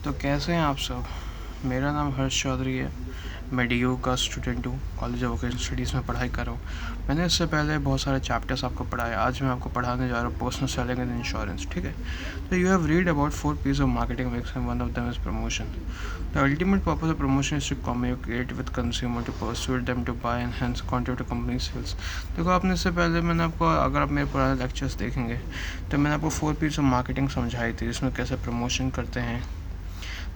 तो कैसे हैं आप सब। मेरा नाम हर्ष चौधरी है। मैं डी का स्टूडेंट हूँ, कॉलेज ऑफ वोकेशनल स्टडीज़ में पढ़ाई कर रहा हूँ। मैंने इससे पहले बहुत सारे चैप्टर्स आपको पढ़ाए। आज मैं आपको पढ़ाने जा रहा हूँ पर्सनल सेलिंग एंड इंश्योरेंस। ठीक है, तो you have read about 4 piece of marketing mix and one of them is promotion. The ultimate purpose of promotion is to communicate with consumer to persuade them to buy and hence contribute to company sales. देखो, आपने इससे पहले मैंने आपको, अगर आप मेरे पुराने लेक्चर्स देखेंगे तो मैंने आपको 4 पीस ऑफ मार्केटिंग समझाई थी, जिसमें कैसे प्रमोशन करते हैं,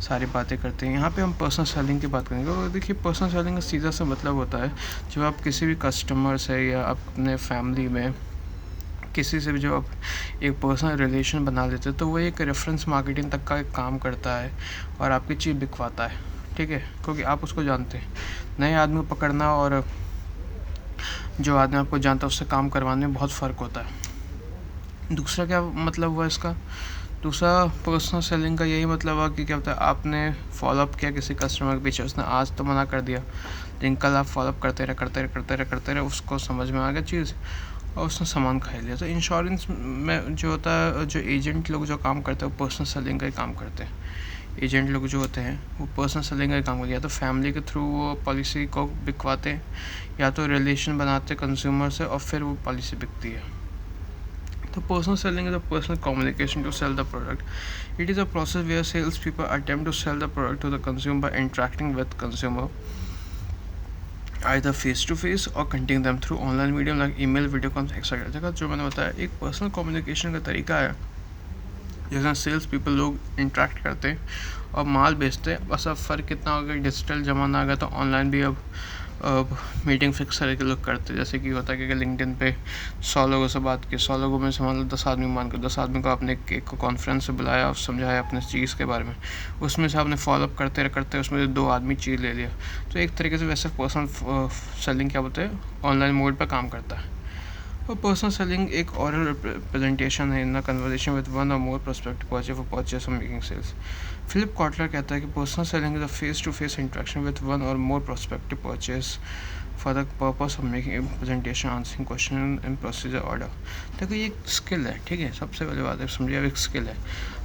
सारी बातें करते हैं। यहाँ पे हम पर्सनल सेलिंग की बात करेंगे। और देखिए, पर्सनल सेलिंग का सीधा सा मतलब होता है, जब आप किसी भी कस्टमर से या अपने फैमिली में किसी से भी जो आप एक पर्सनल रिलेशन बना लेते हैं, तो वो एक रेफरेंस मार्केटिंग तक का एक काम करता है और आपकी चीज़ बिकवाता है। ठीक है, क्योंकि आप उसको जानते हैं। नए आदमी को पकड़ना और जो आदमी आपको जानता है उससे काम करवाने में बहुत फ़र्क होता है। दूसरा क्या मतलब हुआ इसका? दूसरा पर्सनल सेलिंग का यही मतलब है कि क्या होता है, आपने फॉलोअप किया किसी कस्टमर के पीछे, उसने आज तो मना कर दिया, लेकिन कल आप फॉलोअप करते रहे, उसको समझ में आ गया चीज़ और उसने सामान खा लिया। तो इंश्योरेंस में जो होता है, जो एजेंट लोग जो काम करते हैं वो पर्सनल सेलिंग का ही काम करते हैं। एजेंट लोग जो होते हैं वो पर्सनल सेलिंग का ही काम करते हैं। या तो फैमिली के थ्रू वो पॉलिसी को बिकवाते हैं, या तो रिलेशन बनाते हैं कंज्यूमर से और फिर वो पॉलिसी बिकती है। The personal selling is a personal communication to sell the product. It is a process where salespeople attempt to sell the product to the consumer by interacting with consumer either face to face or contacting them through online medium like email, video calls, etc. जगह जो मैंने बताया, एक personal communication का तरीका है जिसमें sales people लोग इंटरेक्ट करते हैं और माल बेचते हैं। बस अब फ़र्क कितना हो गया, डिजिटल ज़माना आ गया तो ऑनलाइन भी अब मीटिंग फिक्स करके लोग करते हैं। जैसे कि होता है कि लिंक्डइन पे 100 लोगों से बात की, 100 लोगों में से मान लो 10 आदमी, मान कर 10 आदमी को आपने एक को कॉन्फ्रेंस से बुलाया और समझाया अपने चीज़ के बारे में, उसमें से आपने फॉलोअप करते उसमें से 2 आदमी चीज़ ले लिया। तो एक तरीके से वैसे पर्सनल सेलिंग क्या बोलते हैं, ऑनलाइन मोड पर काम करता है। और पर्सनल सेलिंग एक ओरल रिप्रेजेंटेशन है in a conversation with one or more prospective purchase for purchase or making sales. Philip Kotler कहता है कि personal selling is a face to face interaction with one or more prospective purchase for the purpose of making presentation, answering question in procedure order. देखो, ये एक skill है। ठीक है, सबसे पहले बात है, समझिए, अब एक स्किल है।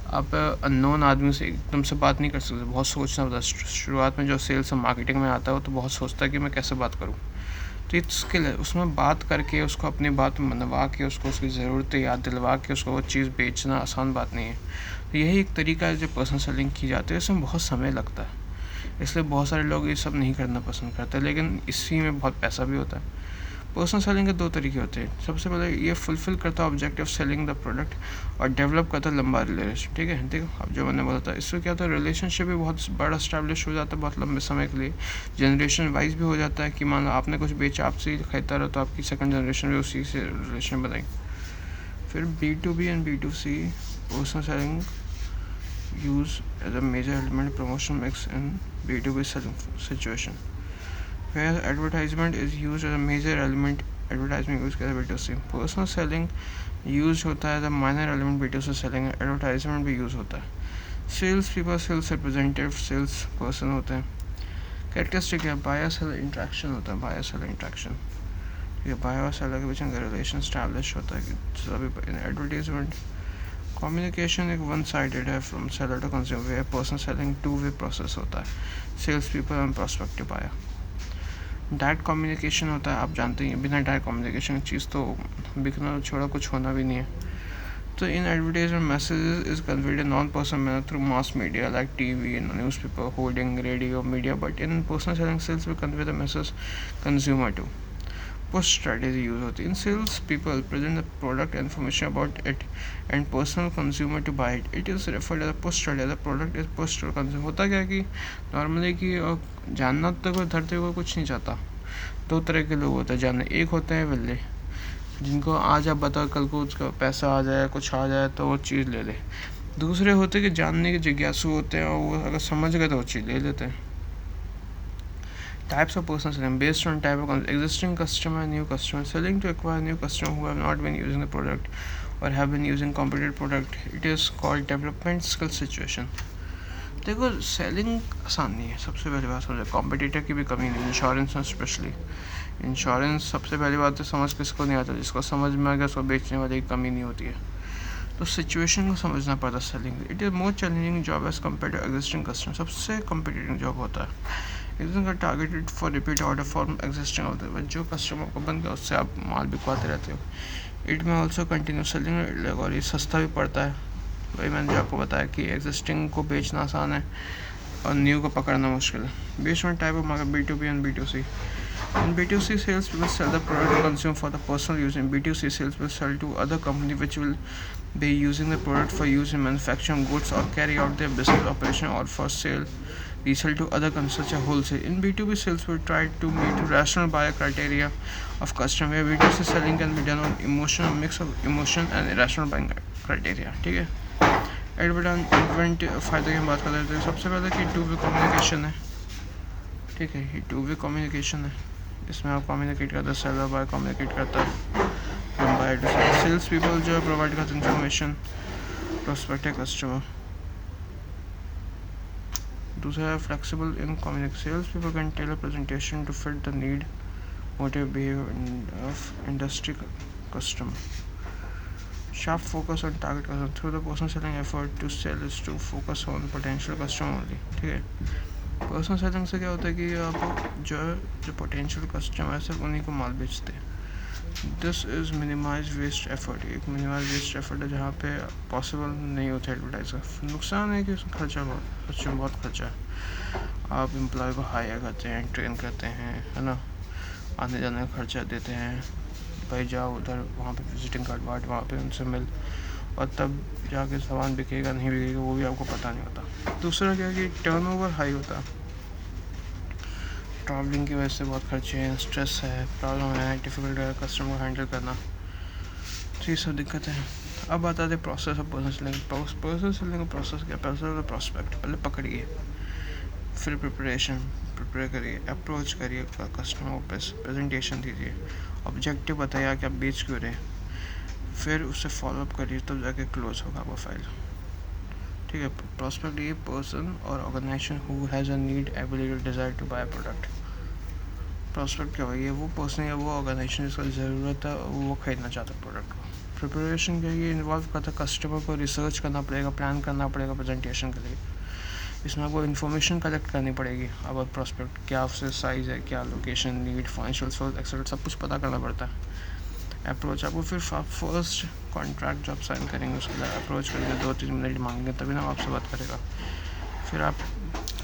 आप अननोन आदमी से एकदम से बात नहीं कर सकते, बहुत सोचना होता है। शुरुआत में जो सेल्स और मार्केटिंग में आता है वो तो बहुत सोचता है कि मैं कैसे बात करूँ। तो ये स्किल है, उसमें बात करके उसको अपनी बात मनवा के उसको उसकी ज़रूरतें याद दिलवा के उसको वो चीज़ बेचना आसान बात नहीं है। तो यही एक तरीका है जो पर्सनल सेलिंग की जाती है। इसमें बहुत समय लगता है, इसलिए बहुत सारे लोग ये सब नहीं करना पसंद करते, लेकिन इसी में बहुत पैसा भी होता है। पर्सनल सेलिंग के 2 तरीके होते हैं। सबसे पहले ये फुलफिल करता है ऑब्जेक्टिव सेलिंग द प्रोडक्ट और डेवलप करता है लंबा रिलेशन। ठीक है, देखो अब जो मैंने बोला था, इससे क्या होता है, रिलेशनशिप भी बहुत बड़ा स्टैब्लिश हो जाता है बहुत लंबे समय के लिए। जनरेशन वाइज भी हो जाता है कि मान लो आपने कुछ बेचा, आपसे खरीदता रहो, तो आपकी सेकंड जनरेशन भी उसी से रिलेशन बनाई। फिर B2B and B2C personal selling use as a major element promotion mix in B2B selling situation, where advertisement is used as a major element. Advertisement use करता है B2C। पर्सनल सेलिंग यूज होता है, minor element B2C selling, advertisement भी use होता है। Sales people, sales representative, sales person होते हैं। Characteristic है, बायर सेलर इंट्रैक्शन होता है, बायर सेलर इंट्रैक्शन। ठीक है, बायर और सेलर के बीच में रिलेशन स्टैब्लिश होता है कि सभी। इन एडवर्टाइजमेंट कम्युनिकेशन एक वन साइडेड है from seller to consumer, where personal selling two way process होता है, sales people and prospective buyer. Direct communication होता है, आप जानते ही हैं, बिना डायरेक्ट कम्युनिकेशन चीज़ तो बिकना छोड़ा कुछ होना भी नहीं है। तो in advertisement messages is conveyed in non personal manner through mass media like TV, newspaper, hoarding, radio, media, but in personal selling sales will convey the message consumer to. Push strategy use होती है। In sales people present the product information about it and personal consumer to buy it. It is referred as a push strategy. The product is push to consumer. होता क्या है कि normally कि जानना तो कोई धरती को कुछ नहीं चाहता। 2 तरह के लोग होते हैं जानने। एक होते हैं विल्ले, जिनको आज आप बताओ कल को उसका पैसा आ जाए, कुछ आ जाए तो वो चीज़ ले ले। दूसरे होते हैं कि जानने के जिज्ञासु होते हैं और वो अगर समझ गए तो वो चीज़ ले लेते हैं। Types of personal selling based on type of existing customer, new customer. Selling to acquire new customer who have not been using the product or have been using competitive product. It is called development skill situation. देखो, selling आसान नहीं है। सबसे पहली बात समझो, competitor की भी कमी नहीं। इंश्योरेंस में स्पेशली, इंश्योरेंस सबसे पहली बात तो समझ किसको नहीं आता, जिसको समझ में आ गया उसको बेचने वाले की कमी नहीं होती है। तो सिचुएशन को समझना पड़ता है selling. It is more challenging job as compare to existing customer. सबसे कम्पिटिटिव जॉब होता है। Is targeted for repeat order for existing order. जो कस्टमर को बन गया उससे आप माल बिकवाते रहते हो। इट में ऑल्सो कंटिन्यू सेलिंग, और ये सस्ता भी पड़ता है। वही मैंने जो आपको बताया कि एग्जिस्टिंग को बेचना आसान है और न्यू को पकड़ना मुश्किल है। Based on type of market B2B and B2C. In B2C sales, people sell the product to consume for the personal use. In B2C sales, will sell to other company which will be using the product for use in manufacturing goods or carry out their business operation, or for sale, resell to other companies such as wholesale. In B2B sales, we try to meet rational buyer criteria of customer. Where B2C selling can be done on emotional mix of emotion and irrational buying criteria. ठीक है। Advertisement फ़ायदे की बात करते हैं। सबसे पहले कि 2-वे कम्युनिकेशन है। ठीक है, ये 2-वे कम्युनिकेशन है। इसमें आप कम्युनिकेट करते हैं, सेलर बाय कम्युनिकेट करता है, बाय टू सेल्स पीपल जो है प्रोवाइड करते हैं इन्फॉर्मेशन प्रोस्पेक्टिव कस्टमर। दूसरा है flexible in communication. Sales people can tailor presentation to fit the need motive behaviour of industry customer. Sharp focus on target customer. Through the personal selling effort to sell is to focus on potential customer only. ठीक है। Personal selling से क्या होता है कि आप जो potential customer है सिर्फ उन्हीं को माल बेचते हैं। This is minimize waste effort. एक मिनिमाइज वेस्ट एफर्ट है जहाँ पे पॉसिबल नहीं होता एडवर्टाइज का। नुकसान है कि उसमें खर्चा बहुत खर्चा है। आप एम्प्लॉय को हायर करते हैं, ट्रेन करते हैं, है ना, आने जाने का खर्चा देते हैं। भाई जाओ उधर, वहाँ पे विजिटिंग कार्ड वहाँ पे उनसे मिल, और तब जाके सामान बिकेगा नहीं बिकेगा वो भी आपको पता नहीं होता। दूसरा क्या है कि टर्नओवर हाई होता है। ट्रैवलिंग की वजह से बहुत खर्चे हैं, स्ट्रेस है, प्रॉब्लम है, डिफ़िकल्ट है कस्टमर को हैंडल करना, तो ये सब दिक्कत है। अब बता दें process of personal selling. Personal selling का प्रोसेस क्या? पहले प्रोस्पेक्ट, पहले पकड़िए, फिर प्रिपेयर करिए, अप्रोच करिए कस्टमर को, प्रेजेंटेशन दीजिए, ऑब्जेक्टिव बताइए कि आप बेच क्यों रहे, फिर उससे फॉलोअप करिए, तब जाके क्लोज होगा वो फाइल। ठीक है। प्रोस्पेक्ट ये पर्सन और organization who has a need, ability, desire to buy product. Prospect क्या है? ये वो पर्सन या वो ऑर्गेनाइजेशन जिसको ज़रूरत है, वो खरीदना चाहता है प्रोडक्ट को। प्रिपरेशन क्या, ये इन्वॉल्व करता है कस्टमर को रिसर्च करना पड़ेगा, प्लान करना पड़ेगा प्रेजेंटेशन के लिए। इसमें आपको इन्फॉर्मेशन कलेक्ट करनी पड़ेगी अबाउट प्रोस्पेक्ट, क्या उससे साइज़ है, क्या location, need, financial source etcetera, सब कुछ पता करना पड़ता है। अप्रोच आपको, फिर फर्स्ट कॉन्ट्रैक्ट जब साइन करेंगे उसके बाद अप्रोच करेंगे, 2-3 मिनट मांगेंगे तभी ना आपसे बात करेगा। फिर आप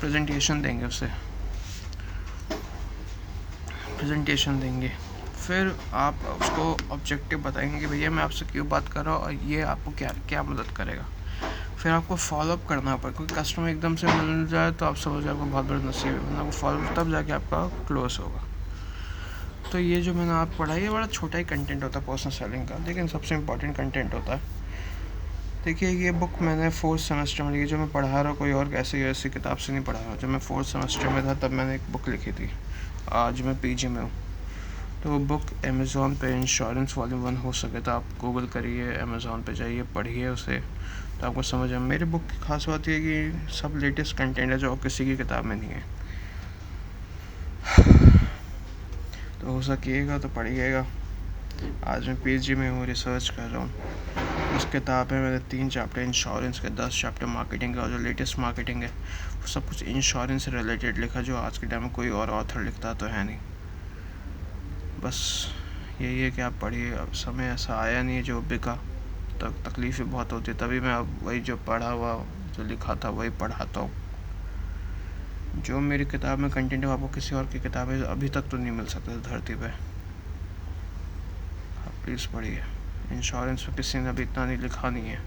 प्रेजेंटेशन देंगे उसे, फिर आप उसको ऑब्जेक्टिव बताएंगे कि भैया मैं आपसे क्यों बात कर रहा हूँ और ये आपको क्या क्या मदद करेगा। फिर आपको फॉलोअप करना पड़ेगा, क्योंकि कस्टमर एकदम से मिल जाए तो आप समझ जाए आपको बहुत बड़ा नसीब है, वरना आपको फॉलोअप तब जाके आपका क्लोज होगा। तो ये जो मैंने आप पढ़ा, ये बड़ा छोटा ही कंटेंट होता है पर्सनल सेलिंग का, लेकिन सबसे इम्पोर्टेंट कंटेंट होता है। देखिए ये बुक मैंने 4th सेमेस्टर में लिखी, जो मैं पढ़ा रहा हूँ कोई और ऐसी किताब से नहीं पढ़ा रहा हूँ। जब मैं 4th सेमेस्टर में था तब मैंने एक बुक लिखी थी, आज मैं PG में हूँ। तो वो बुक अमेज़ॉन पे इंश्योरेंस वॉल्यूम 1 हो सके तो आप गूगल करिए, अमेज़ॉन पे जाइए, पढ़िए उसे, तो आपको समझ आए। मेरे बुक की खास बात ये है कि सब लेटेस्ट कंटेंट है जो किसी की किताब में नहीं है। तो हो सकेगा तो पढ़िएगा। आज मैं PG में हूँ, रिसर्च कर रहा हूँ। उस किताब में मैंने 3 चैप्टर इंश्योरेंस के, 10 चैप्टर मार्केटिंग का, और जो लेटेस्ट मार्केटिंग है वो सब कुछ इंश्योरेंस से रिलेटेड लिखा, जो आज के टाइम में कोई और ऑथर लिखता तो है नहीं। बस यही है कि आप पढ़िए। अब समय ऐसा आया नहीं है जो बिका, तब तकलीफ़ें बहुत होती, तभी मैं अब वही जो पढ़ा हुआ जो लिखा था वही पढ़ाता हूँ। जो मेरी किताब में कंटेंट है आपको किसी और की किताबें अभी तक तो नहीं मिल सकता धरती पे। आप प्लीज़ पढ़िए। इंश्योरेंस पे किसी ने अभी इतना नहीं लिखा नहीं है।